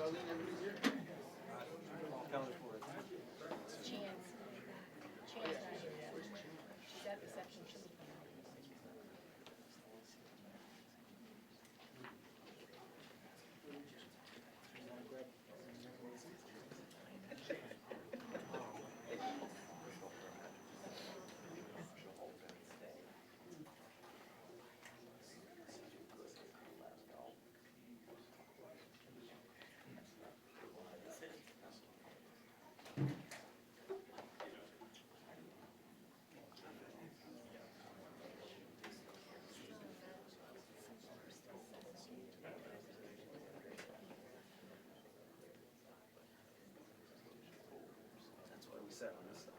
She's at reception. She'll be fine. That's why we sat on this stuff.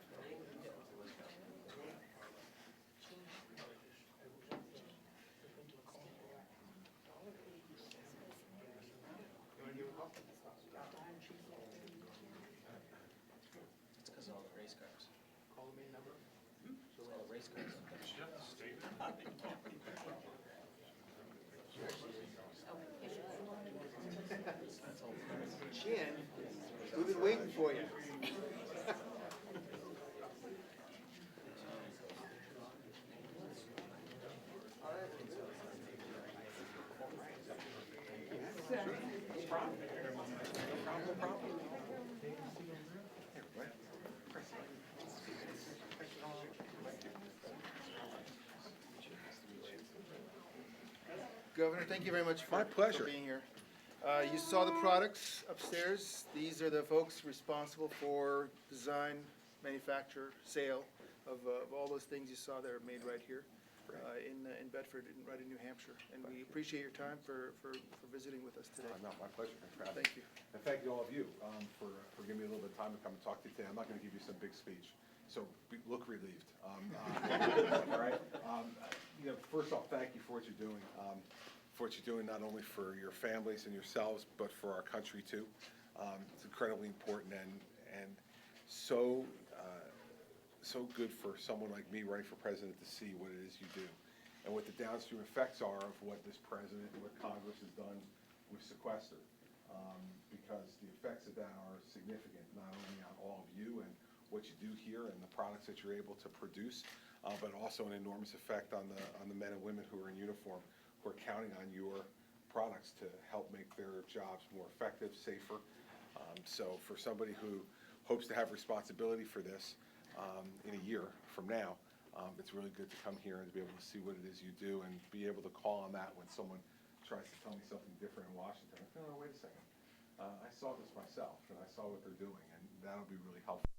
It's because of all the race cars. Call the main number. It's all the race cars. Chin, we've been waiting for you. Governor, thank you very much for, My pleasure. for being here. You saw the products upstairs. These are the folks responsible for design, manufacture, sale of all those things you saw that are made right here in Bedford, right in New Hampshire. And we appreciate your time for visiting with us today. No, my pleasure. Thanks for having me. Thank you. And thank you all of you for giving me a little bit of time to come and talk to you today. I'm not going to give you some big speech, so look relieved. All right. First off, thank you for what you're doing. For what you're doing not only for your families and yourselves, but for our country too. It's incredibly important and so good for someone like me running for president to see what it is you do and what the downstream effects are of what this president and what Congress has done with sequester. Because the effects of that are significant, not only on all of you and what you do here and the products that you're able to produce, but also an enormous effect on the men and women who are in uniform, who are counting on your products to help make their jobs more effective, safer. So for somebody who hopes to have responsibility for this in a year from now, it's really good to come here and to be able to see what it is you do and be able to call on that when someone tries to tell me something different in Washington. I go, no, wait a second. I saw this myself, and I saw what they're doing, and that'll be really helpful.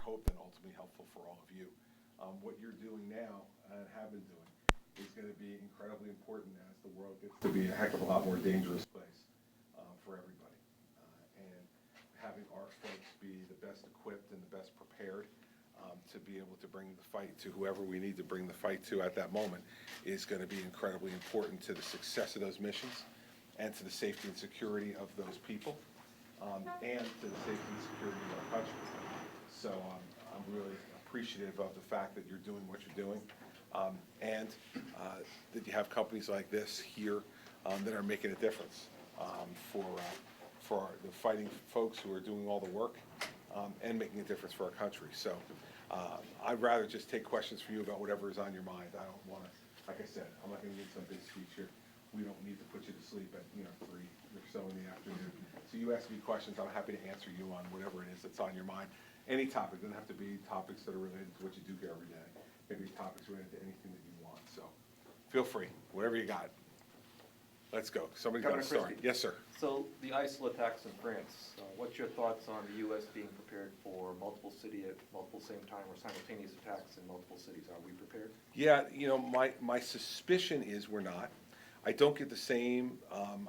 I hope and ultimately helpful for all of you. What you're doing now and have been doing is going to be incredibly important as the world gets to be a heck of a lot more dangerous place for everybody. And having our folks be the best equipped and the best prepared to be able to bring the fight to whoever we need to bring the fight to at that moment is going to be incredibly important to the success of those missions and to the safety and security of those people and to the safety and security of our country. So I'm really appreciative of the fact that you're doing what you're doing and that you have companies like this here that are making a difference for the fighting folks who are doing all the work and making a difference for our country. So I'd rather just take questions from you about whatever is on your mind. I don't want to, like I said, I'm not going to give some big speech here. We don't need to put you to sleep at 3 or so in the afternoon. So you ask me questions, I'm happy to answer you on whatever it is that's on your mind. Any topic, doesn't have to be topics that are related to what you do here every day. Maybe topics related to anything that you want. So feel free, whatever you got. Let's go. Somebody's got to start. Yes, sir. So the ISIL attacks in France, what's your thoughts on the U.S. being prepared for multiple city at multiple same time or simultaneous attacks in multiple cities? Are we prepared? Yeah, my suspicion is we're not. I don't get the same.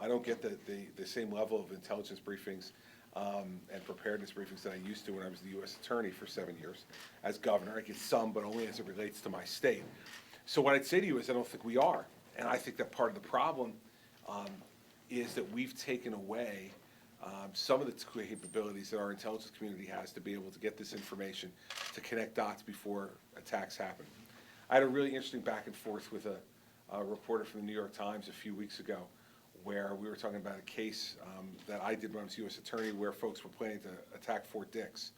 I don't get the same level of intelligence briefings and preparedness briefings that I used to when I was the U.S. Attorney for 7 years. As governor, I get some, but only as it relates to my state. So what I'd say to you is I don't think we are, and I think that part of the problem is that we've taken away some of the capabilities that our intelligence community has to be able to get this information, to connect dots before attacks happen. I had a really interesting back and forth with a reporter from the New York Times a few weeks ago where we were talking about a case that I did when I was U.S. Attorney, where folks were planning to attack Fort Dix.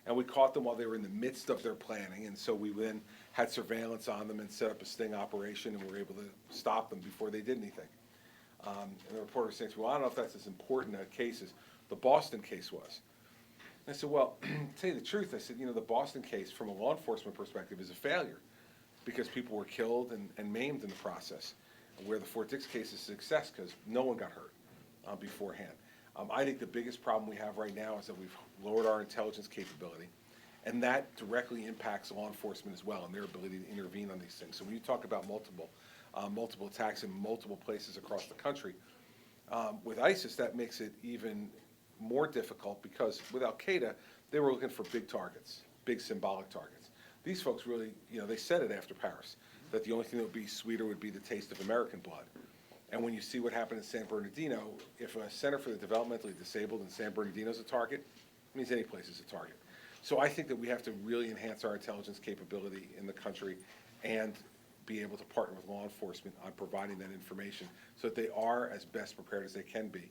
And we caught them while they were in the midst of their planning, and so we then had surveillance on them and set up a sting operation, and were able to stop them before they did anything. And the reporter was saying, well, I don't know if that's as important a case as the Boston case was. And I said, well, to tell you the truth, I said, the Boston case, from a law enforcement perspective, is a failure, because people were killed and maimed in the process, where the Fort Dix case is a success, because no one got hurt beforehand. I think the biggest problem we have right now is that we've lowered our intelligence capability, and that directly impacts law enforcement as well, and their ability to intervene on these things. So when you talk about multiple attacks in multiple places across the country, with ISIS, that makes it even more difficult, because with Al-Qaeda, they were looking for big targets, big symbolic targets. These folks really, they said it after Paris, that the only thing that would be sweeter would be the taste of American blood. And when you see what happened in San Bernardino, if a Center for the Developmentally Disabled in San Bernardino is a target, it means any place is a target. So I think that we have to really enhance our intelligence capability in the country and be able to partner with law enforcement on providing that information so that they are as best prepared as they can be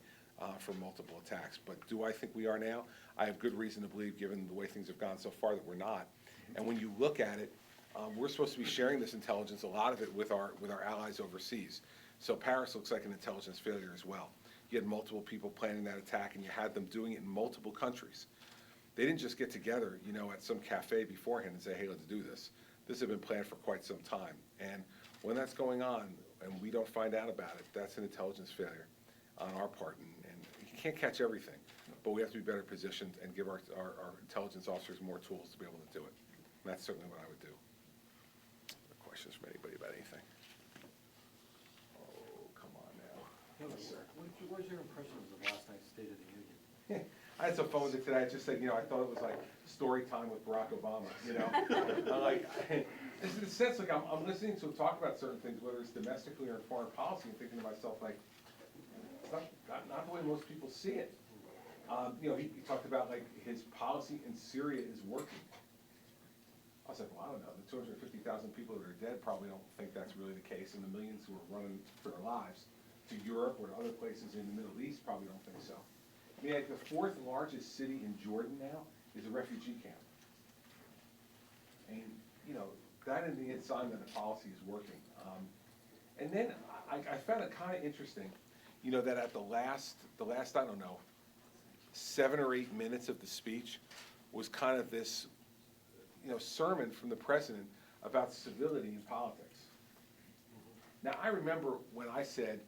for multiple attacks. But do I think we are now? I have good reason to believe, given the way things have gone so far, that we're not. And when you look at it, we're supposed to be sharing this intelligence, a lot of it with our allies overseas. So Paris looks like an intelligence failure as well. You had multiple people planning that attack, and you had them doing it in multiple countries. They didn't just get together, at some cafe beforehand and say, hey, let's do this. This had been planned for quite some time. And when that's going on and we don't find out about it, that's an intelligence failure on our part. And you can't catch everything, but we have to be better positioned and give our intelligence officers more tools to be able to do it. And that's certainly what I would do. Other questions from anybody about anything? Oh, come on now. Yes, sir. What was your impression of the last night's State of the Union? I had some fun with it today. I just said, I thought it was like story time with Barack Obama, It's in a sense, I'm listening to him talk about certain things, whether it's domestically or in foreign policy, and thinking to myself, it's not the way most people see it. He talked about, his policy in Syria is working. I was like, well, I don't know. The 250,000 people that are dead probably don't think that's really the case, and the millions who are running for their lives to Europe or to other places in the Middle East probably don't think so. The fourth largest city in Jordan now is a refugee camp. And, that is the sign that the policy is working. And then I found it kind of interesting, that at the last, I don't know, 7 or 8 minutes of the speech was kind of this, sermon from the president about civility in politics. Now, I remember when I said,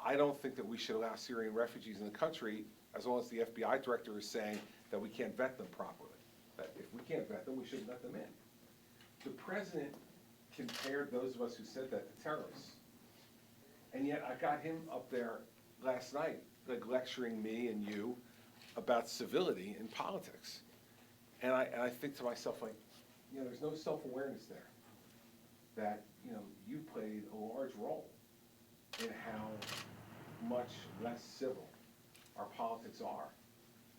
I don't think that we should allow Syrian refugees in the country as long as the FBI director is saying that we can't vet them properly. That if we can't vet them, we shouldn't let them in. The president compared those of us who said that to terrorists. And yet I got him up there last night, lecturing me and you about civility in politics. And I think to myself, there's no self-awareness there. That, you played a large role in how much less civil our politics are.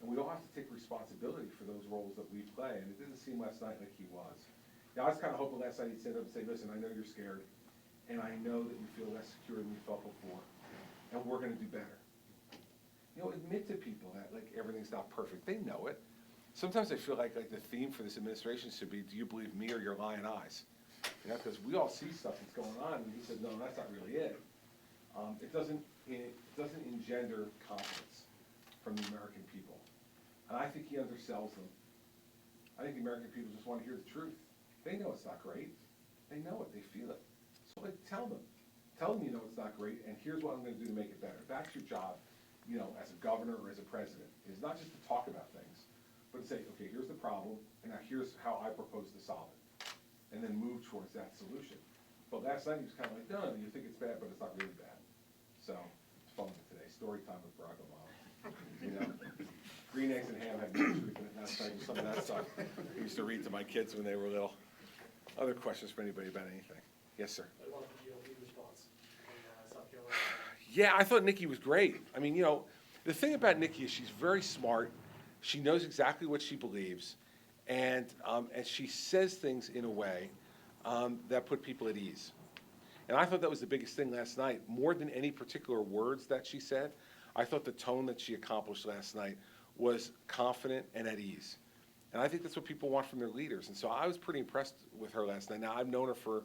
And we all have to take responsibility for those roles that we play, and it didn't seem last night like he was. I was kind of hoping last night he'd sit up and say, listen, I know you're scared, and I know that you feel less secure than you felt before, and we're going to do better. Admit to people that, everything's not perfect. They know it. Sometimes I feel like the theme for this administration should be, do you believe me or your lying eyes? Because we all see stuff that's going on, and he said, no, that's not really it. It doesn't engender confidence from the American people. And I think he undersells them. I think the American people just want to hear the truth. They know it's not great. They know it. They feel it. So tell them. Tell them it's not great, and here's what I'm going to do to make it better. That's your job, as a governor or as a president, is not just to talk about things, but to say, okay, here's the problem, and now here's how I propose to solve it. And then move towards that solution. But last night he was kind of like, no, you think it's bad, but it's not really bad. So, it's fun today. Story time with Barack Obama. Green eggs and ham had no truth in it. That's some of that stuff I used to read to my kids when they were little. Other questions for anybody about anything? Yes, sir. I love the GOP response on South Carolina. Yeah, I thought Nikki was great. The thing about Nikki is she's very smart. She knows exactly what she believes, and she says things in a way that put people at ease. And I thought that was the biggest thing last night. More than any particular words that she said, I thought the tone that she accomplished last night was confident and at ease. And I think that's what people want from their leaders. And so I was pretty impressed with her last night. Now, I've known her for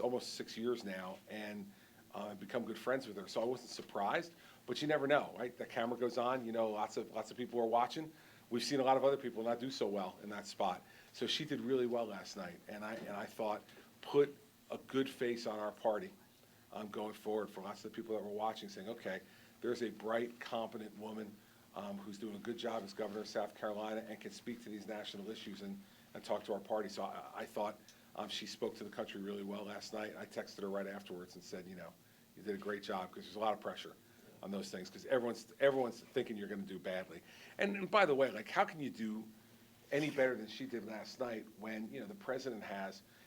almost 6 years now, and I've become good friends with her. So I wasn't surprised, but you never know, right? The camera goes on, you know, lots of people are watching. We've seen a lot of other people not do so well in that spot. So she did really well last night, and I thought put a good face on our party going forward for lots of the people that were watching, saying, okay, there's a bright, competent woman who's doing a good job as governor of South Carolina and can speak to these national issues and talk to our party. So I thought she spoke to the country really well last night. I texted her right afterwards and said, you know, you did a great job, because there's a lot of pressure on those things, because everyone's thinking you're going to do badly. And by the way, like, how can you do any better than she did last night when, you know, the president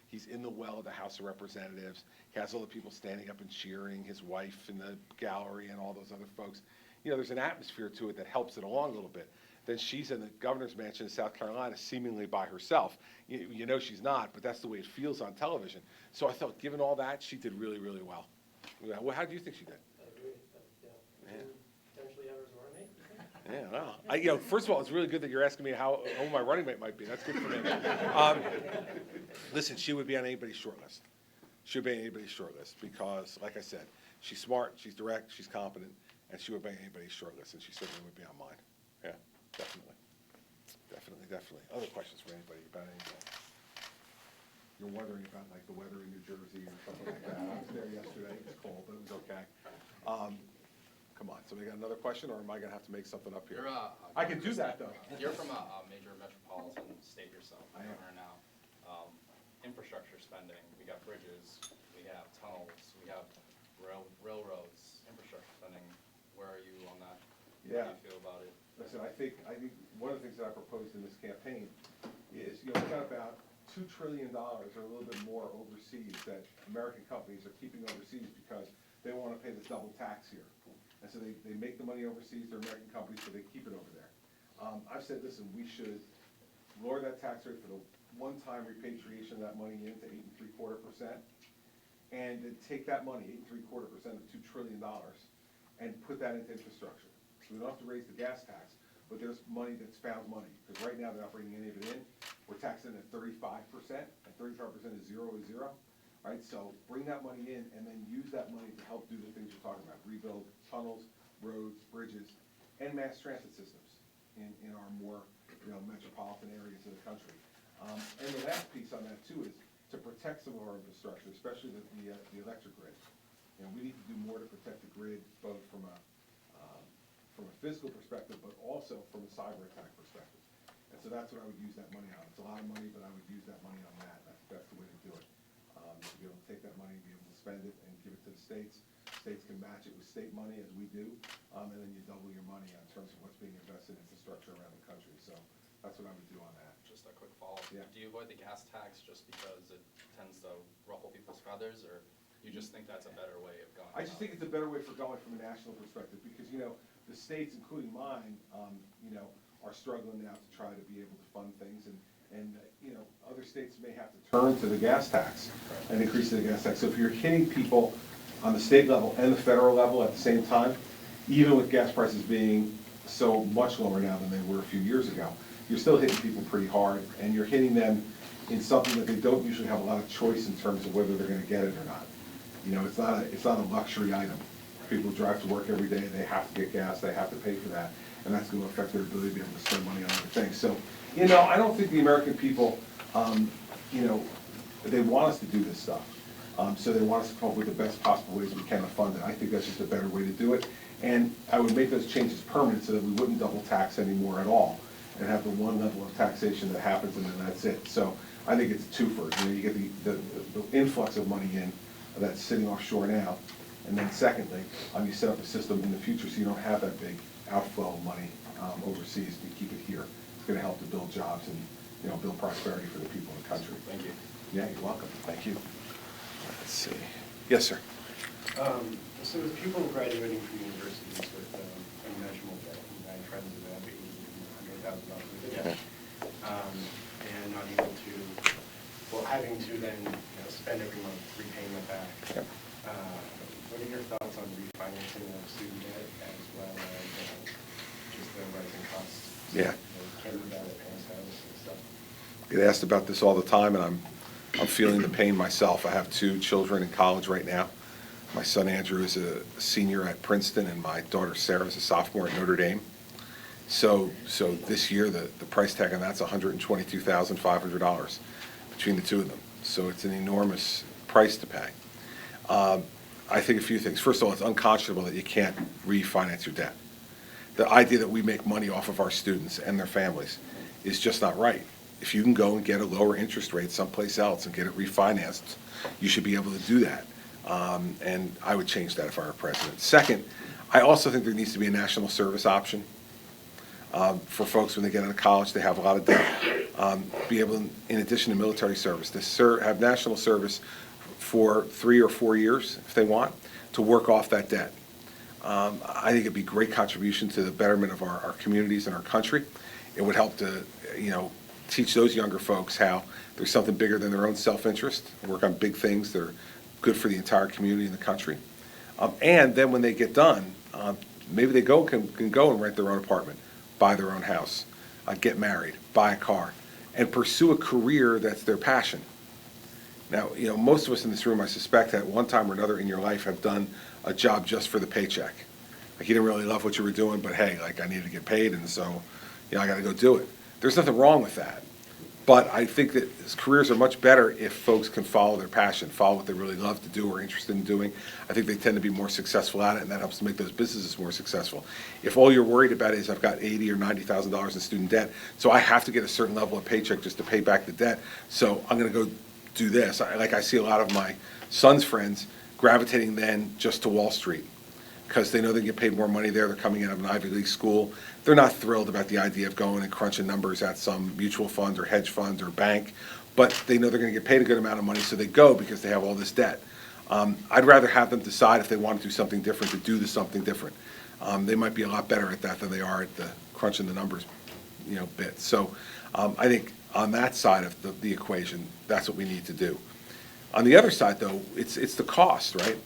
he's in the well of the House of Representatives, he has all the people standing up and cheering, his wife in the gallery and all those other folks. You know, there's an atmosphere to it that helps it along a little bit. Then she's in the governor's mansion in South Carolina seemingly by herself. You know she's not, but that's the way it feels on television. So I thought, given all that, she did really, really well. Well, how do you think she did? I agree, yeah. Potentially have her as a running mate? Yeah, well, you know, first of all, it's really good that you're asking me who my running mate might be. That's good for me. Listen, she would be on anybody's short list. She would be on anybody's short list because, like I said, she's smart, she's direct, she's competent, and she would be on anybody's short list, and she certainly would be on mine. Yeah, definitely. Definitely. Other questions for anybody about anything? You're wondering about, like, the weather in New Jersey or something like that. I was there yesterday. It was cold, but it was okay. Come on, somebody got another question, or am I gonna have to make something up here? I can do that, though. You're from a major metropolitan state yourself, I am. governor now. Infrastructure spending, we got bridges, we have tunnels, we have railroads, infrastructure spending. Where are you on that? Yeah. How do you feel about it? Listen, I think one of the things that I proposed in this campaign is, you know, we got about $2 trillion or a little bit more overseas that American companies are keeping overseas because they want to pay this double tax here. And so they make the money overseas, they're American companies, so they keep it over there. I've said, listen, we should lower that tax rate for the one-time repatriation of that money into 8.75%, and then take that money, 8.75% of $2 trillion, and put that into infrastructure. So we don't have to raise the gas tax, but there's money that's found money, because right now they're not bringing any of it in. We're taxing at 35%, and 35% is zero. Right, so bring that money in and then use that money to help do the things you're talking about, rebuild tunnels, roads, bridges, and mass transit systems in our more, you know, metropolitan areas of the country. And the last piece on that too is to protect some of our infrastructure, especially the electric grid. You know, we need to do more to protect the grid, both from a physical perspective, but also from a cyber attack perspective. And so that's what I would use that money on. It's a lot of money, but I would use that money on that. That's the way to do it. To be able to take that money, be able to spend it, and give it to the states. States can match it with state money, as we do, and then you double your money in terms of what's being invested in infrastructure around the country. So that's what I would do on that. Just a quick follow-up. Yeah. Do you avoid the gas tax just because it tends to ruffle people's feathers, or you just think that's a better way of going? I just think it's a better way for going from a national perspective, because, you know, the states, including mine, you know, are struggling now to try to be able to fund things, and you know, other states may have to turn to the gas tax and increase the gas tax. So if you're hitting people on the state level and the federal level at the same time, even with gas prices being so much lower now than they were a few years ago, you're still hitting people pretty hard, and you're hitting them in something that they don't usually have a lot of choice in terms of whether they're gonna get it or not. You know, it's not a luxury item. People drive to work every day, they have to get gas, they have to pay for that, and that's gonna affect their ability to be able to spend money on other things. So, you know, I don't think the American people, you know, they want us to do this stuff. So they want us to come up with the best possible ways we can to fund it. I think that's just a better way to do it. And I would make those changes permanent so that we wouldn't double tax anymore at all, and have the one level of taxation that happens, and then that's it. So I think it's a twofer. You know, you get the influx of money in that's sitting offshore now, and then secondly, you set up a system in the future so you don't have that big outflow of money overseas. You keep it here. It's going to help to build jobs and, you know, build prosperity for the people in the country. Thank you. Yeah, you're welcome. Thank you. Let's see. Yes, sir. So with people graduating from universities with unmeasurable debt, and I had friends that have $80,000 $100,000 of debt, and not able to well, having to then, spend every month repaying it back. Yep. What are your thoughts on refinancing of student debt as well as just the rising costs? Yeah. Can't move out of parents' house and stuff. Get asked about this all the time, and I'm feeling the pain myself. I have 2 children in college right now. My son Andrew is a senior at Princeton, and my daughter Sarah is a sophomore at Notre Dame. So this year, the price tag on that's $122,500 between the 2 of them. So it's an enormous price to pay. I think a few things. First of all, it's unconscionable that you can't refinance your debt. The idea that we make money off of our students and their families is just not right. If you can go and get a lower interest rate someplace else and get it refinanced, you should be able to do that. And I would change that if I were president. Second, I also think there needs to be a national service option for folks when they get out of college. They have a lot of debt. Be able, in addition to military service, to have national service for 3 or 4 years, if they want, to work off that debt. I think it'd be a great contribution to the betterment of our communities and our country. It would help to, teach those younger folks how there's something bigger than their own self-interest, work on big things that are good for the entire community and the country. And then when they get done, maybe they can go and rent their own apartment, buy their own house, get married, buy a car, and pursue a career that's their passion. Now, most of us in this room, I suspect, at one time or another in your life have done a job just for the paycheck. Like, you didn't really love what you were doing, but hey, like, I needed to get paid, and so, I got to go do it. There's nothing wrong with that. But I think that careers are much better if folks can follow their passion, follow what they really love to do or are interested in doing. I think they tend to be more successful at it, and that helps to make those businesses more successful. If all you're worried about is I've got $80,000 or $90,000 in student debt, so I have to get a certain level of paycheck just to pay back the debt, so I'm going to go do this. I see a lot of my son's friends gravitating then just to Wall Street because they know they get paid more money there. They're coming out of an Ivy League school. They're not thrilled about the idea of going and crunching numbers at some mutual fund or hedge fund or bank, but they know they're going to get paid a good amount of money, so they go because they have all this debt. I'd rather have them decide if they want to do something different to do something different. They might be a lot better at that than they are at the crunching the numbers, bit. So I think on that side of the equation, that's what we need to do. On the other side, though, it's the cost, right?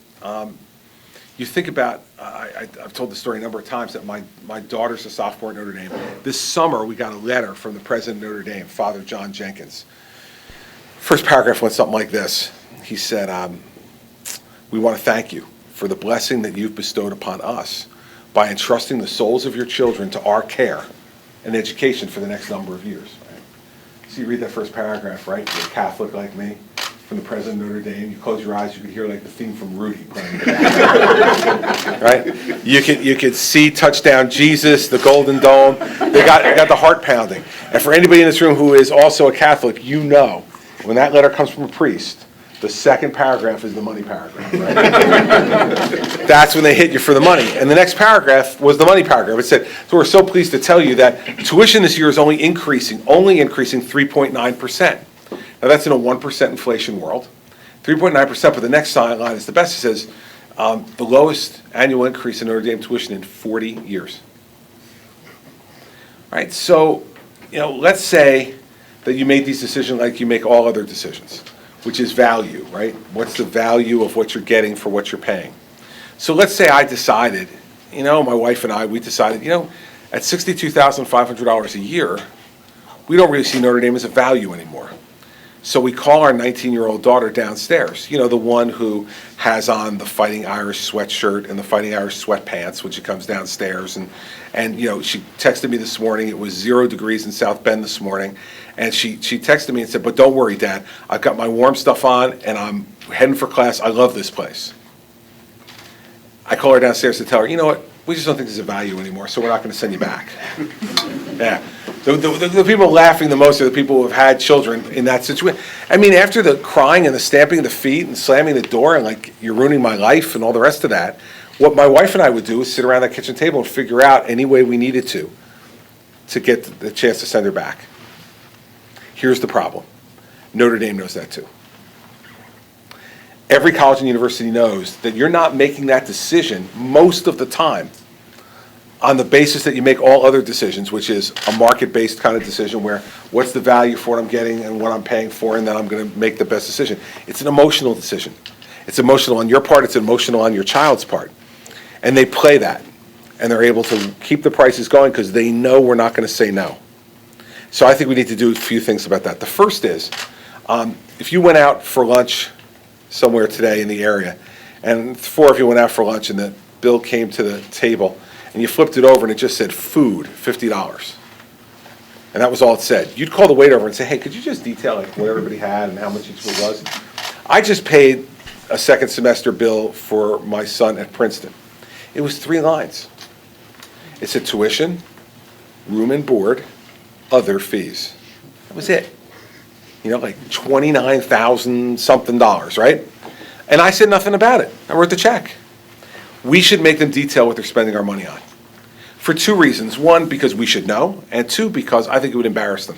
You think about, I've told the story a number of times that my daughter's a sophomore at Notre Dame. This summer, we got a letter from the president of Notre Dame, Father John Jenkins. First paragraph went something like this. He said, we want to thank you for the blessing that you've bestowed upon us by entrusting the souls of your children to our care and education for the next number of years. Right? So you read that first paragraph, right? You're a Catholic like me, from the president of Notre Dame. You close your eyes, you could hear like the theme from Rudy playing. Right? You could see Touchdown Jesus, the Golden Dome. They got the heart pounding. And for anybody in this room who is also a Catholic, when that letter comes from a priest, the second paragraph is the money paragraph, right? That's when they hit you for the money. And the next paragraph was the money paragraph. It said, so we're so pleased to tell you that tuition this year is only increasing 3.9%. Now that's in a 1% inflation world. 3.9%, but the next line is the best. It says, the lowest annual increase in Notre Dame tuition in 40 years. Right, so, let's say that you made these decisions like you make all other decisions, which is value, right? What's the value of what you're getting for what you're paying? So let's say I decided, my wife and I, we decided, at $62,500 a year, we don't really see Notre Dame as a value anymore. So we call our 19-year-old daughter downstairs, the one who has on the Fighting Irish sweatshirt and the Fighting Irish sweatpants when she comes downstairs. And she texted me this morning. It was 0 degrees in South Bend this morning. And she texted me and said, but don't worry, Dad. I've got my warm stuff on, and I'm heading for class. I love this place. I call her downstairs to tell her, you know what? We just don't think there's a value anymore, so we're not going to send you back. Yeah. The people laughing the most are the people who have had children in that situation. I mean, after the crying and the stamping of the feet and slamming the door and like, you're ruining my life and all the rest of that, what my wife and I would do is sit around that kitchen table and figure out any way we needed to get the chance to send her back. Here's the problem. Notre Dame knows that too. Every college and university knows that you're not making that decision most of the time on the basis that you make all other decisions, which is a market-based kind of decision where what's the value for what I'm getting and what I'm paying for, and then I'm going to make the best decision. It's an emotional decision. It's emotional on your part, it's emotional on your child's part. And they play that, and they're able to keep the prices going because they know we're not going to say no. So I think we need to do a few things about that. The first is, if you went out for lunch somewhere today in the area, and 4 of you went out for lunch and the bill came to the table, and you flipped it over and it just said food, $50. And that was all it said. You'd call the waiter over and say, hey, could you just detail like what everybody had and how much each food was? I just paid a second semester bill for my son at Princeton. It was 3 lines. It said tuition, room and board, other fees. That was it. You know, like 29,000 something dollars, right? And I said nothing about it. I wrote the check. We should make them detail what they're spending our money on. For 2 reasons. 1, because we should know, and 2, because I think it would embarrass them.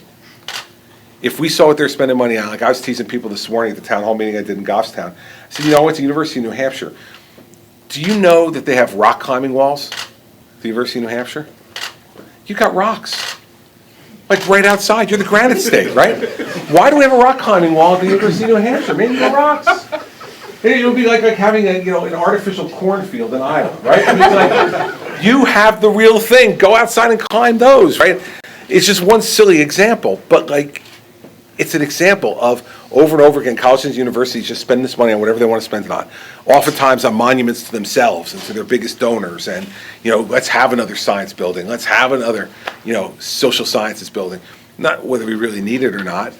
If we saw what they're spending money on, like I was teasing people this morning at the town hall meeting I did in Goffstown. I said, you know, I went to University of New Hampshire. Do you know that they have rock climbing walls at the University of New Hampshire? You got rocks. Like right outside. You're the Granite State, right? Why do we have a rock climbing wall at the University of New Hampshire? Maybe the rocks. It would be like having a, you know, an artificial cornfield in Iowa, right? I mean, like, you have the real thing. Go outside and climb those, right? It's just one silly example, but like, it's an example of over and over again, colleges and universities just spend this money on whatever they want to spend it on. Oftentimes on monuments to themselves and to their biggest donors, and, you know, let's have another science building. Let's have another, you know, social sciences building. Not whether we really need it or not,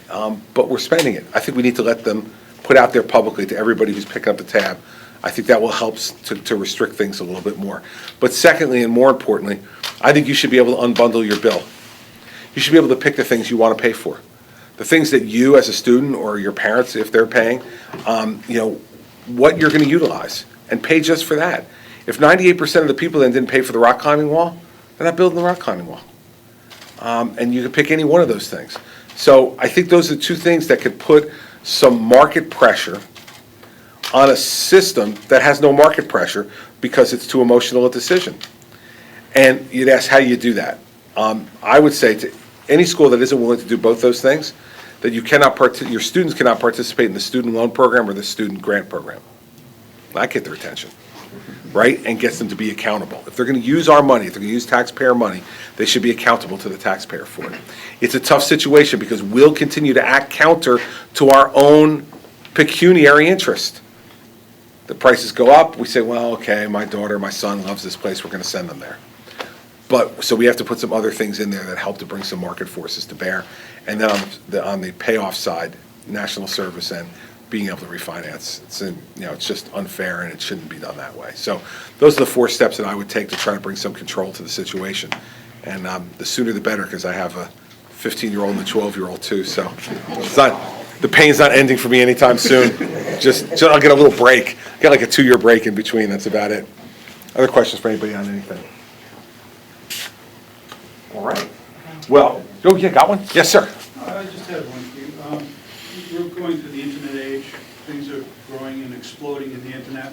but we're spending it. I think we need to let them put out there publicly to everybody who's picking up the tab. I think that will help to restrict things a little bit more. But secondly, and more importantly, I think you should be able to unbundle your bill. You should be able to pick the things you want to pay for. The things that you as a student or your parents, if they're paying, you know, what you're going to utilize and pay just for that. If 98% of the people then didn't pay for the rock climbing wall, they're not building the rock climbing wall. And you can pick any one of those things. So I think those are 2 things that could put some market pressure on a system that has no market pressure because it's too emotional a decision. And you'd ask, how do you do that? I would say to any school that isn't willing to do both those things, that you cannot your students cannot participate in the student loan program or the student grant program. That gets their attention, right? And gets them to be accountable. If they're going to use our money, if they're going to use taxpayer money, they should be accountable to the taxpayer for it. It's a tough situation because we'll continue to act counter to our own pecuniary interest. The prices go up, we say, well, okay, my daughter, my son loves this place, we're going to send them there. But, so we have to put some other things in there that help to bring some market forces to bear. And then on the payoff side, national service and being able to refinance, it's just unfair and it shouldn't be done that way. So those are the 4 steps that I would take to try to bring some control to the situation. And the sooner the better, because I have a 15-year-old and a 12-year-old too, so it's not, the pain's not ending for me anytime soon. Just I'll get a little break. Get like a 2-year break in between, that's about it. Other questions for anybody on anything? All right. Well, oh yeah, got one? Yes, sir. I just had one for you. We're going through the internet age. Things are growing and exploding in the internet,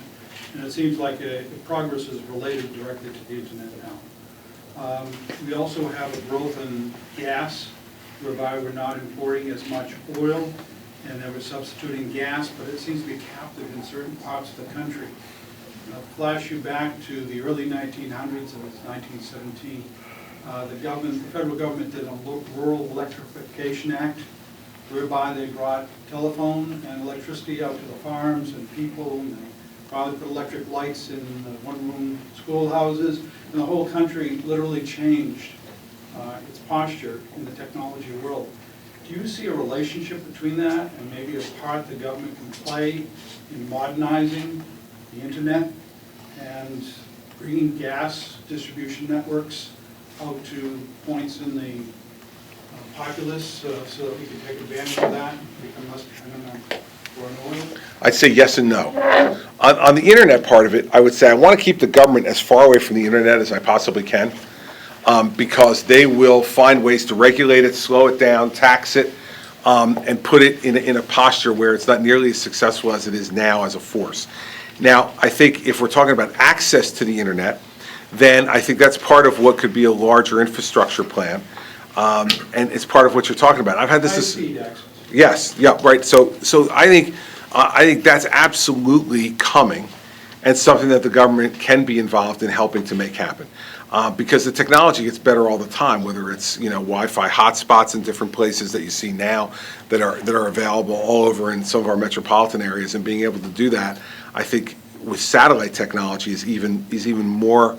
and it seems like progress is related directly to the internet now. We also have a growth in gas, whereby we're not importing as much oil, and that we're substituting gas, but it seems to be captive in certain parts of the country. I'll flash you back to the early 1900s, and it's 1917. The federal government did a Rural Electrification Act, whereby they brought telephone and electricity out to the farms and people, and they probably put electric lights in one-room schoolhouses, and the whole country literally changed its posture in the technology world. Do you see a relationship between that and maybe a part the government can play in modernizing the internet and bringing gas distribution networks out to points in the populace so that we can take advantage of that and become less dependent on foreign oil? I'd say yes and no. On the internet part of it, I would say I want to keep the government as far away from the internet as I possibly can, because they will find ways to regulate it, slow it down, tax it, and put it in a posture where it's not nearly as successful as it is now as a force. Now, I think if we're talking about access to the internet, then I think that's part of what could be a larger infrastructure plan. And it's part of what you're talking about. I've had this. High-speed access. Yes, yeah, right. So I think that's absolutely coming, and something that the government can be involved in helping to make happen. Because the technology gets better all the time, whether it's, Wi-Fi hotspots in different places that you see now that are available all over in some of our metropolitan areas, and being able to do that, I think with satellite technology is even more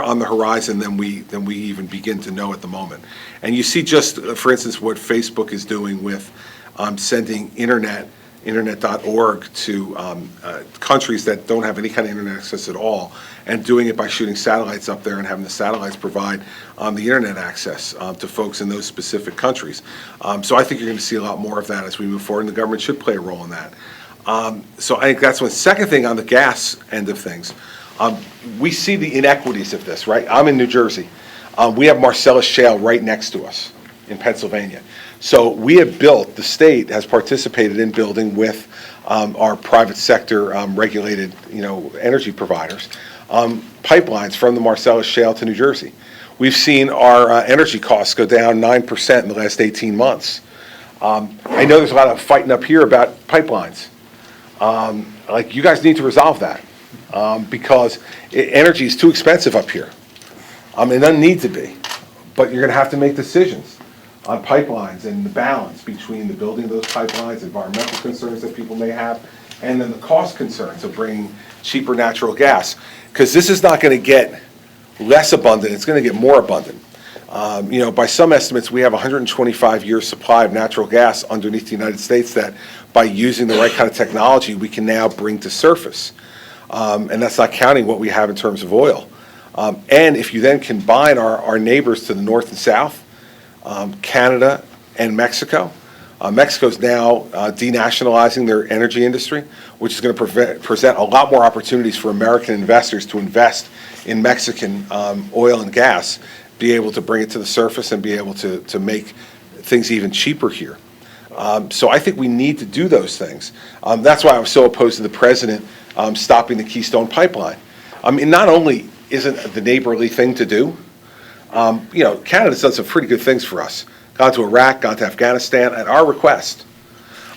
on the horizon than we even begin to know at the moment. And you see just, for instance, what Facebook is doing with sending internet.org to countries that don't have any kind of internet access at all, and doing it by shooting satellites up there and having the satellites provide the internet access to folks in those specific countries. So I think you're going to see a lot more of that as we move forward, and the government should play a role in that. So I think that's one. Second thing, on the gas end of things, we see the inequities of this, right? I'm in New Jersey. We have Marcellus Shale right next to us in Pennsylvania. So we have built, the state has participated in building with our private sector regulated, energy providers, pipelines from the Marcellus Shale to New Jersey. We've seen our energy costs go down 9% in the last 18 months. I know there's a lot of fighting up here about pipelines. Like, you guys need to resolve that because energy is too expensive up here. It doesn't need to be, but you're going to have to make decisions on pipelines and the balance between the building of those pipelines, environmental concerns that people may have, and then the cost concerns of bringing cheaper natural gas. Because this is not going to get less abundant, it's going to get more abundant. By some estimates, we have 125-year supply of natural gas underneath the United States that, by using the right kind of technology, we can now bring to surface. And that's not counting what we have in terms of oil. And if you then combine our neighbors to the north and south, Canada and Mexico. Mexico's now denationalizing their energy industry, which is going to present a lot more opportunities for American investors to invest in Mexican oil and gas, be able to bring it to the surface and be able to make things even cheaper here. So I think we need to do those things. That's why I was so opposed to the president stopping the Keystone Pipeline. Not only isn't it the neighborly thing to do, Canada's done some pretty good things for us. Gone to Iraq, gone to Afghanistan at our request.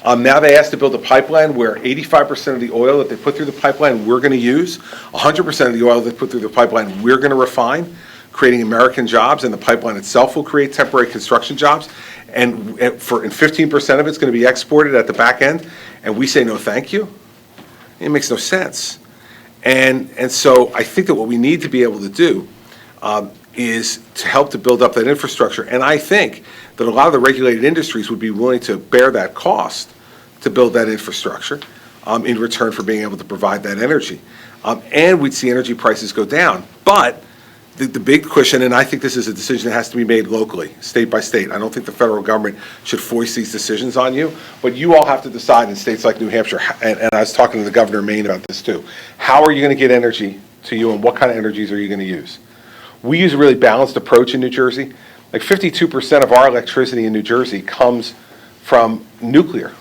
Now they asked to build a pipeline where 85% of the oil that they put through the pipeline we're going to use, 100% of the oil they put through the pipeline we're going to refine, creating American jobs, and the pipeline itself will create temporary construction jobs. And 15% of it's going to be exported at the back end, and we say no thank you? It makes no sense. And so I think that what we need to be able to do is to help to build up that infrastructure. And I think that a lot of the regulated industries would be willing to bear that cost to build that infrastructure in return for being able to provide that energy. And we'd see energy prices go down. But the big question, and I think this is a decision that has to be made locally, state by state. I don't think the federal government should force these decisions on you, but you all have to decide in states like New Hampshire, and I was talking to the governor of Maine about this too, how are you going to get energy to you, and what kind of energies are you going to use? We use a really balanced approach in New Jersey. Like 52% of our electricity in New Jersey comes from nuclear.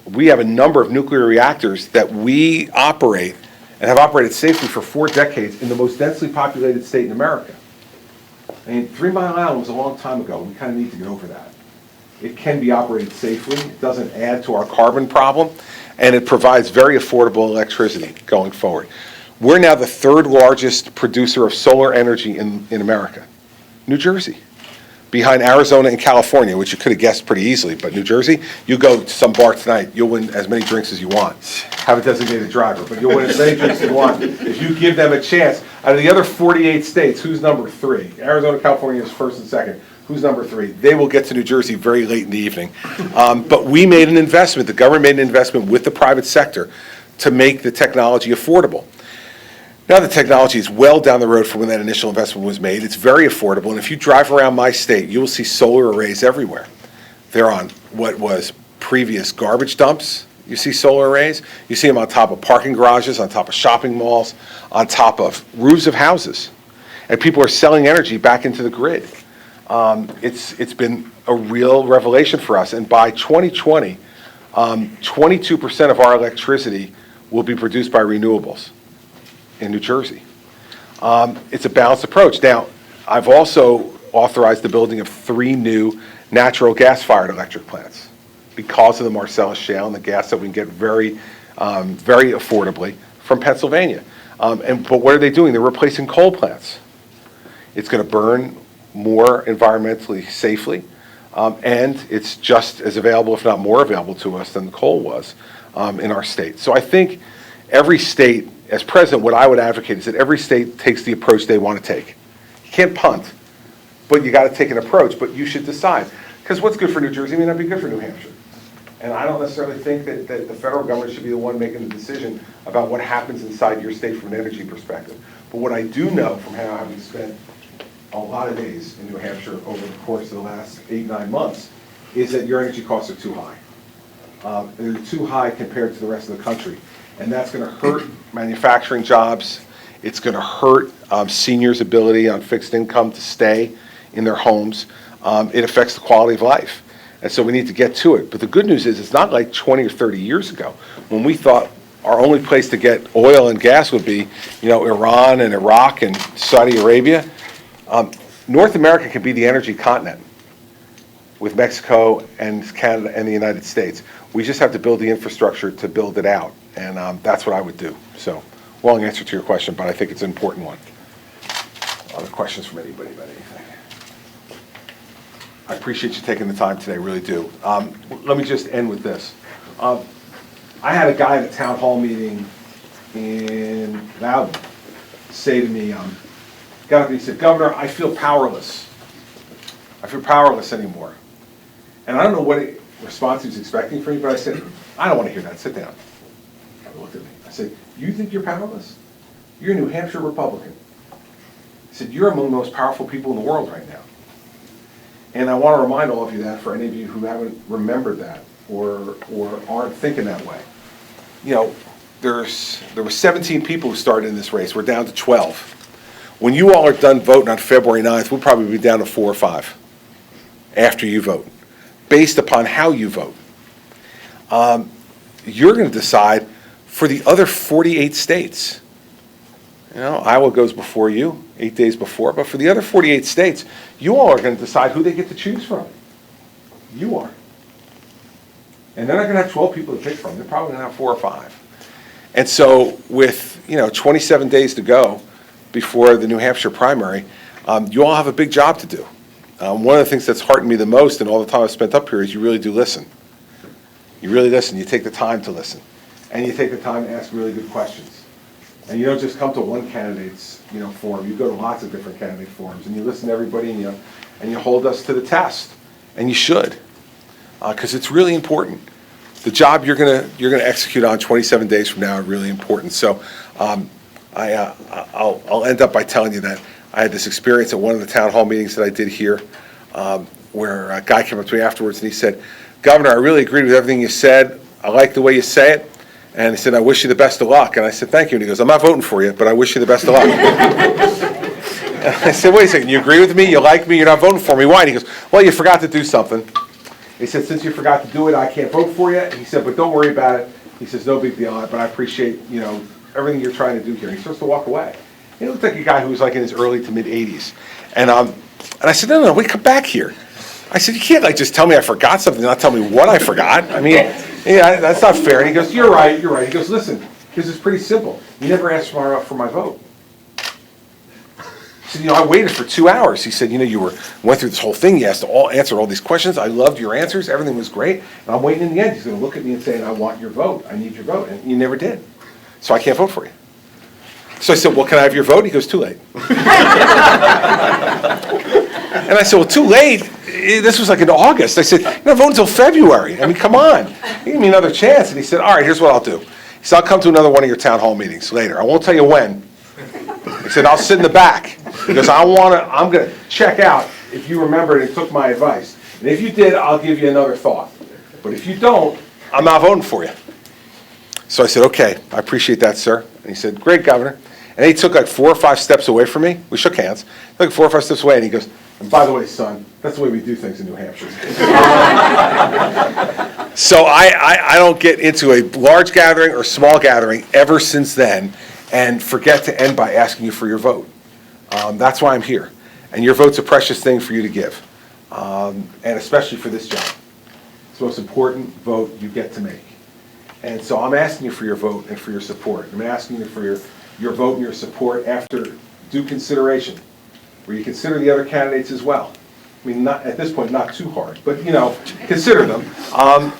We have a number of nuclear reactors that we operate and have operated safely for 4 decades in the most densely populated state in America. I mean, 3 Mile Island was a long time ago. We kind of need to get over that. It can be operated safely. It doesn't add to our carbon problem, and it provides very affordable electricity going forward. We're now the 3rd largest producer of solar energy in America. New Jersey, behind Arizona and California, which you could have guessed pretty easily. But New Jersey, you go to some bar tonight, you'll win as many drinks as you want. Have a designated driver, but you'll win as many drinks as you want if you give them a chance. Out of the other 48 states, who's number 3? Arizona, California is first and second. Who's number 3? They will get to New Jersey very late in the evening. But we made an investment, the government made an investment with the private sector to make the technology affordable. Now the technology is well down the road from when that initial investment was made. It's very affordable, and if you drive around my state, you will see solar arrays everywhere. They're on what was previous garbage dumps. You see solar arrays. You see them on top of parking garages, on top of shopping malls, on top of roofs of houses. And people are selling energy back into the grid. It's been a real revelation for us, and by 2020, 22% of our electricity will be produced by renewables. in New Jersey. It's a balanced approach. Now, I've also authorized the building of 3 new natural gas-fired electric plants because of the Marcellus Shale and the gas that we can get very affordably from Pennsylvania. But what are they doing? They're replacing coal plants. It's going to burn more environmentally safely, and it's just as available, if not more available to us than the coal was in our state. So I think every state, as president, what I would advocate is that every state takes the approach they want to take. You can't punt, but you got to take an approach, but you should decide. Because what's good for New Jersey may not be good for New Hampshire. And I don't necessarily think that the federal government should be the one making the decision about what happens inside your state from an energy perspective. But what I do know from having spent a lot of days in New Hampshire over the course of the last 8-9 months is that your energy costs are too high. They're too high compared to the rest of the country. And that's going to hurt manufacturing jobs. It's going to hurt seniors' ability on fixed income to stay in their homes. It affects the quality of life. And so we need to get to it. But the good news is it's not like 20 or 30 years ago when we thought our only place to get oil and gas would be, Iran and Iraq and Saudi Arabia. North America can be the energy continent with Mexico and Canada and the United States. We just have to build the infrastructure to build it out. And that's what I would do. So, long answer to your question, but I think it's an important one. Other questions from anybody about anything? I appreciate you taking the time today, really do. Let me just end with this. I had a guy at a town hall meeting in Loudon say to me, got up and he said, "Governor, I feel powerless. I feel powerless anymore." And I don't know what response he was expecting from me, but I said, "I don't want to hear that. Sit down." He looked at me. I said, "You think you're powerless? You're a New Hampshire Republican." He said, "You're among the most powerful people in the world right now." And I want to remind all of you that, for any of you who haven't remembered that or aren't thinking that way. There were 17 people who started in this race. We're down to 12. When you all are done voting on February 9th, we'll probably be down to 4 or 5 after you vote, based upon how you vote. You're going to decide for the other 48 states. Iowa goes before you, 8 days before, but for the other 48 states, you all are going to decide who they get to choose from. You are. And they're not going to have 12 people to pick from. They're probably going to have 4 or 5. And so with, 27 days to go before the New Hampshire primary, you all have a big job to do. One of the things that's heartened me the most in all the time I've spent up here is you really do listen. You really listen. You take the time to listen. And you take the time to ask really good questions. And you don't just come to one candidate's, forum. You go to lots of different candidate forums, and you listen to everybody, and you hold us to the test. And you should, because it's really important. The job you're gonna execute on 27 days from now are really important. So I'll end up by telling you that I had this experience at one of the town hall meetings that I did here, where a guy came up to me afterwards and he said, "Governor, I really agreed with everything you said. I like the way you say it." And he said, "I wish you the best of luck." And I said, "Thank you." And he goes, "I'm not voting for you, but I wish you the best of luck." And I said, "Wait a second, you agree with me? You like me? You're not voting for me. Why?" And he goes, "Well, you forgot to do something." He said, "Since you forgot to do it, I can't vote for you." And he said, "But don't worry about it." He says, "No big deal, but I appreciate, everything you're trying to do here." And he starts to walk away. He looked like a guy who was like in his early to mid 80s. And I said, no, wait, come back here. I said, "You can't just tell me I forgot something and not tell me what I forgot. I mean, that's not fair." And he goes, You're right. He goes, "Listen, this is pretty simple. You never asked for my vote." He said, "I waited for 2 hours." He said, "You went through this whole thing. You answered all these questions. I loved your answers. Everything was great. And I'm waiting in the end. He's going to look at me and say, I want your vote. I need your vote." And you never did. So I can't vote for you. So I said, "Well, can I have your vote?" He goes, "Too late." And I said, "Well, too late? This was like in August." I said, "You're not voting until February. I mean, come on. Give me another chance." And he said, "All right, here's what I'll do." He said, "I'll come to another one of your town hall meetings later. I won't tell you when." He said, "I'll sit in the back because I'm going to check out if you remembered and took my advice. And if you did, I'll give you another thought. But if you don't, I'm not voting for you." So I said, "Okay, I appreciate that, sir." And he said, "Great, Governor." And he took like 4 or 5 steps away from me. We shook hands. He took 4 or 5 steps away, and he goes, "And by the way, son, that's the way we do things in New Hampshire." So I don't get into a large gathering or small gathering ever since then and forget to end by asking you for your vote. That's why I'm here. And your vote's a precious thing for you to give, and especially for this job. It's the most important vote you get to make. And so I'm asking you for your vote and for your support. I'm asking you for your vote and your support after due consideration, where you consider the other candidates as well. I mean, not at this point, not too hard, but consider them.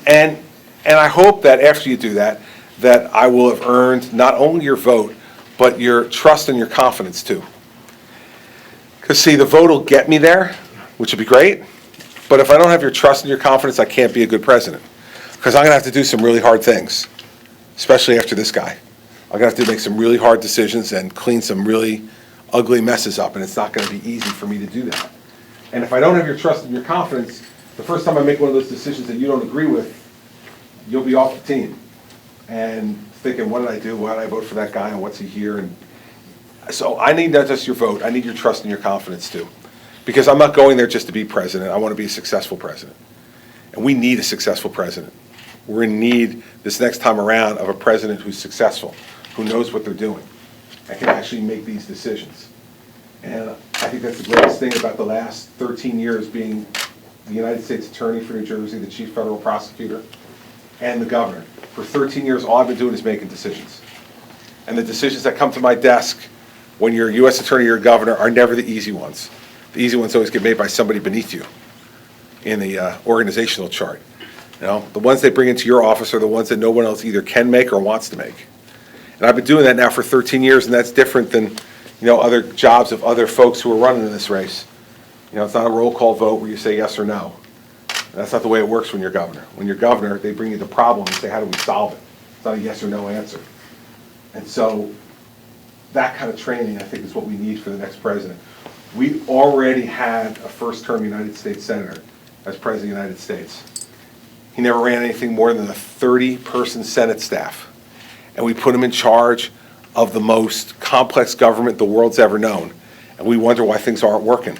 And I hope that after you do that, that I will have earned not only your vote, but your trust and your confidence too. Because see, the vote will get me there, which would be great, but if I don't have your trust and your confidence, I can't be a good president. Because I'm going to have to do some really hard things, especially after this guy. I'm going to have to make some really hard decisions and clean some really ugly messes up, and it's not going to be easy for me to do that. And if I don't have your trust and your confidence, the first time I make one of those decisions that you don't agree with, you'll be off the team. And thinking, what did I do? Why did I vote for that guy? And what's he here? And so I need not just your vote, I need your trust and your confidence too. Because I'm not going there just to be president. I want to be a successful president. And we need a successful president. We're in need this next time around of a president who's successful, who knows what they're doing, and can actually make these decisions. And I think that's the greatest thing about the last 13 years being the United States Attorney for New Jersey, the Chief Federal Prosecutor, and the Governor. For 13 years, all I've been doing is making decisions. And the decisions that come to my desk when you're a U.S. Attorney or a Governor are never the easy ones. The easy ones always get made by somebody beneath you in the organizational chart. The ones they bring into your office are the ones that no one else either can make or wants to make. And I've been doing that now for 13 years, and that's different than other jobs of other folks who are running in this race. It's not a roll call vote where you say yes or no. That's not the way it works when you're governor. When you're governor, they bring you the problem and say, how do we solve it? It's not a yes or no answer. And so that kind of training, I think, is what we need for the next president. We already had a first-term United States Senator as President of the United States. He never ran anything more than a 30-person Senate staff. And we put him in charge of the most complex government the world's ever known. And we wonder why things aren't working.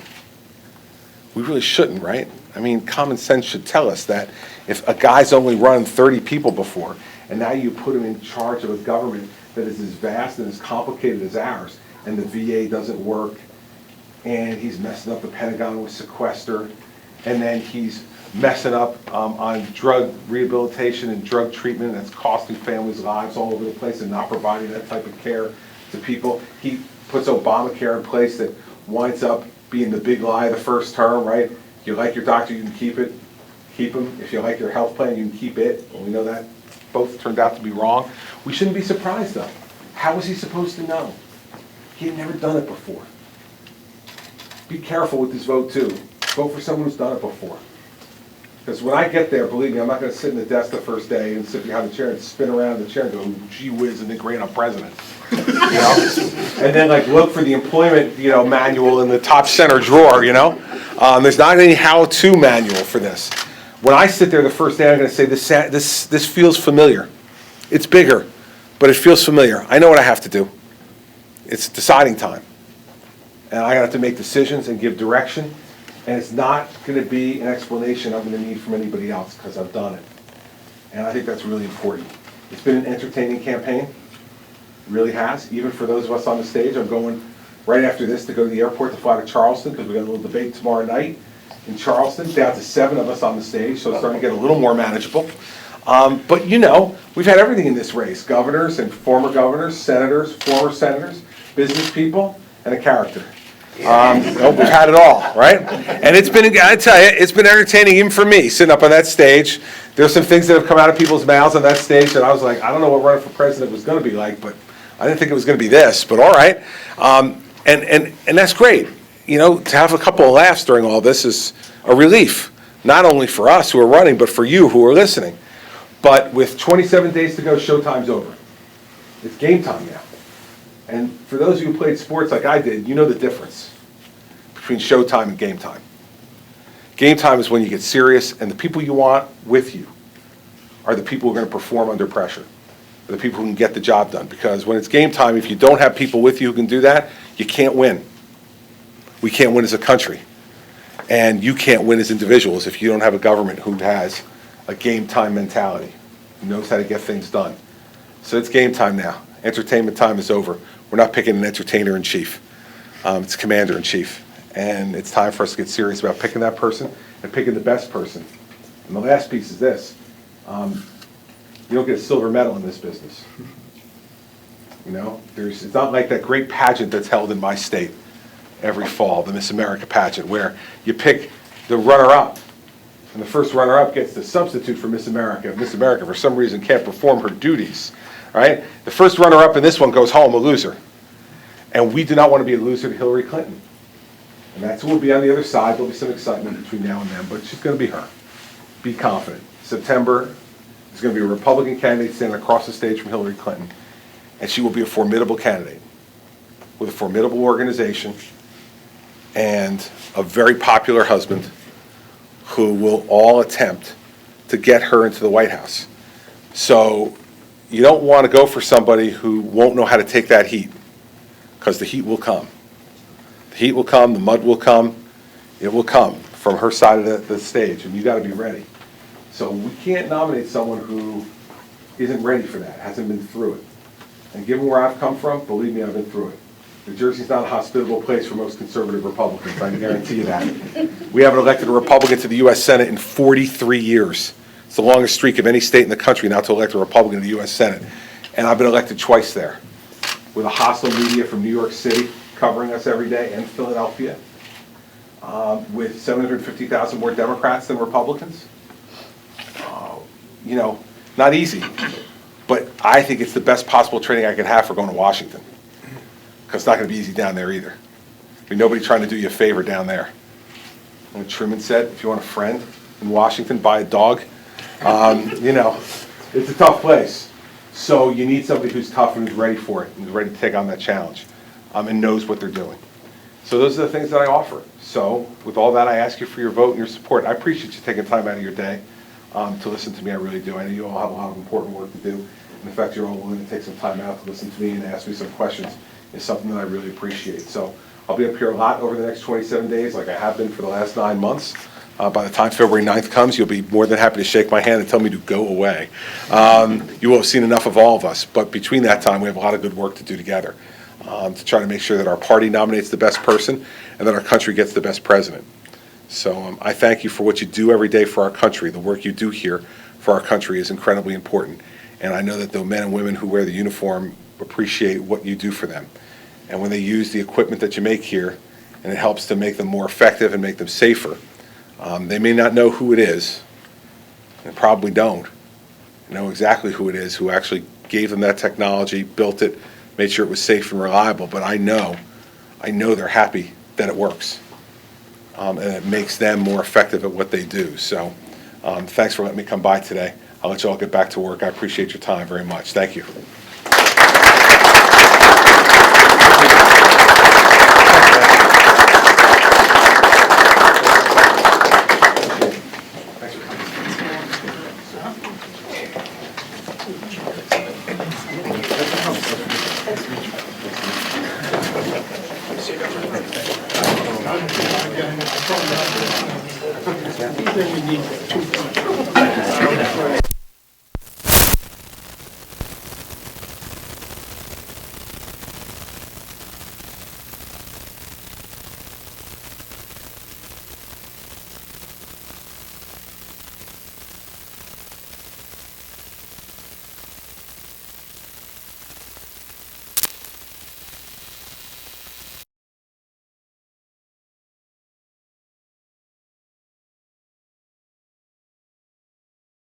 We really shouldn't, right? I mean, common sense should tell us that if a guy's only run 30 people before, and now you put him in charge of a government that is as vast and as complicated as ours, and the VA doesn't work, and he's messing up the Pentagon with sequester, and then he's messing up on drug rehabilitation and drug treatment that's costing families lives all over the place and not providing that type of care to people. He puts Obamacare in place that winds up being the big lie of the first term, right? If you like your doctor, you can keep him. If you like your health plan, you can keep it. Well, we know that both turned out to be wrong. We shouldn't be surprised, though. How was he supposed to know? He had never done it before. Be careful with this vote, too. Vote for someone who's done it before. Because when I get there, believe me, I'm not going to sit in the desk the first day and sit behind the chair and spin around in the chair and go, gee whiz, and then great, I'm president. And then look for the employment manual in the top center drawer. There's not any how-to manual for this. When I sit there the first day, I'm going to say this feels familiar. It's bigger, but it feels familiar. I know what I have to do. It's deciding time, and I have to make decisions and give direction. And it's not going to be an explanation I'm going to need from anybody else because I've done it. And I think that's really important. It's been an entertaining campaign. It really has. Even for those of us on the stage, I'm going right after this to go to the airport to fly to Charleston because we got a little debate tomorrow night in Charleston. Down to 7 of us on the stage, so it's starting to get a little more manageable. But we've had everything in this race. Governors and former governors, senators, former senators, business people, and a character. We've had it all, right? And it's been, I tell you, it's been entertaining even for me, sitting up on that stage. There's some things that have come out of people's mouths on that stage that I was like, I don't know what running for president was going to be like, but I didn't think it was going to be this, but all right. And that's great. To have a couple of laughs during all this is a relief, not only for us who are running, but for you who are listening. But with 27 days to go, showtime's over. It's game time now. And for those of you who played sports like I did, you know the difference between showtime and game time. Game time is when you get serious, and the people you want with you are the people who are going to perform under pressure, are the people who can get the job done. Because when it's game time, if you don't have people with you who can do that, you can't win. We can't win as a country. And you can't win as individuals if you don't have a government who has a game time mentality, who knows how to get things done. So it's game time now. Entertainment time is over. We're not picking an entertainer-in-chief. It's commander-in-chief. And it's time for us to get serious about picking that person and picking the best person. And the last piece is this. You don't get a silver medal in this business. You know, it's not like that great pageant that's held in my state every fall, the Miss America pageant, where you pick the runner-up, and the first runner-up gets to substitute for Miss America. If Miss America, for some reason, can't perform her duties, right? The first runner-up in this one goes home a loser. And we do not want to be a loser to Hillary Clinton. And that's who will be on the other side. There'll be some excitement between now and then, but she's going to be her. Be confident. September, there's going to be a Republican candidate standing across the stage from Hillary Clinton, and she will be a formidable candidate with a formidable organization and a very popular husband who will all attempt to get her into the White House. So you don't want to go for somebody who won't know how to take that heat, because the heat will come. The heat will come, the mud will come, it will come from her side of the stage, and you got to be ready. So we can't nominate someone who isn't ready for that, hasn't been through it. And given where I've come from, believe me, I've been through it. New Jersey's not a hospitable place for most conservative Republicans, I can guarantee you that. We haven't elected a Republican to the U.S. Senate in 43 years. It's the longest streak of any state in the country not to elect a Republican to the U.S. Senate. And I've been elected twice there, with a hostile media from New York City covering us every day, and Philadelphia, with 750,000 more Democrats than Republicans. You know, not easy, but I think it's the best possible training I could have for going to Washington, because it's not going to be easy down there either. I mean, nobody's trying to do you a favor down there. And Truman said, if you want a friend in Washington, buy a dog. You know, it's a tough place. So you need somebody who's tough and who's ready for it, and who's ready to take on that challenge, and knows what they're doing. So those are the things that I offer. So with all that, I ask you for your vote and your support. I appreciate you taking time out of your day to listen to me. I really do. I know you all have a lot of important work to do. And the fact you're all willing to take some time out to listen to me and ask me some questions is something that I really appreciate. So I'll be up here a lot over the next 27 days, like I have been for the last 9 months. By the time February 9th comes, you'll be more than happy to shake my hand and tell me to go away. You will have seen enough of all of us, but between that time, we have a lot of good work to do together to try to make sure that our party nominates the best person and that our country gets the best president. So I thank you for what you do every day for our country. The work you do here for our country is incredibly important, and I know that the men and women who wear the uniform appreciate what you do for them. And when they use the equipment that you make here, and it helps to make them more effective and make them safer, they may not know who it is, and probably don't know exactly who it is who actually gave them that technology, built it, made sure it was safe and reliable, but I know they're happy that it works, and it makes them more effective at what they do. So thanks for letting me come by today. I'll let you all get back to work. I appreciate your time very much. Thank you. I think we need 2 points.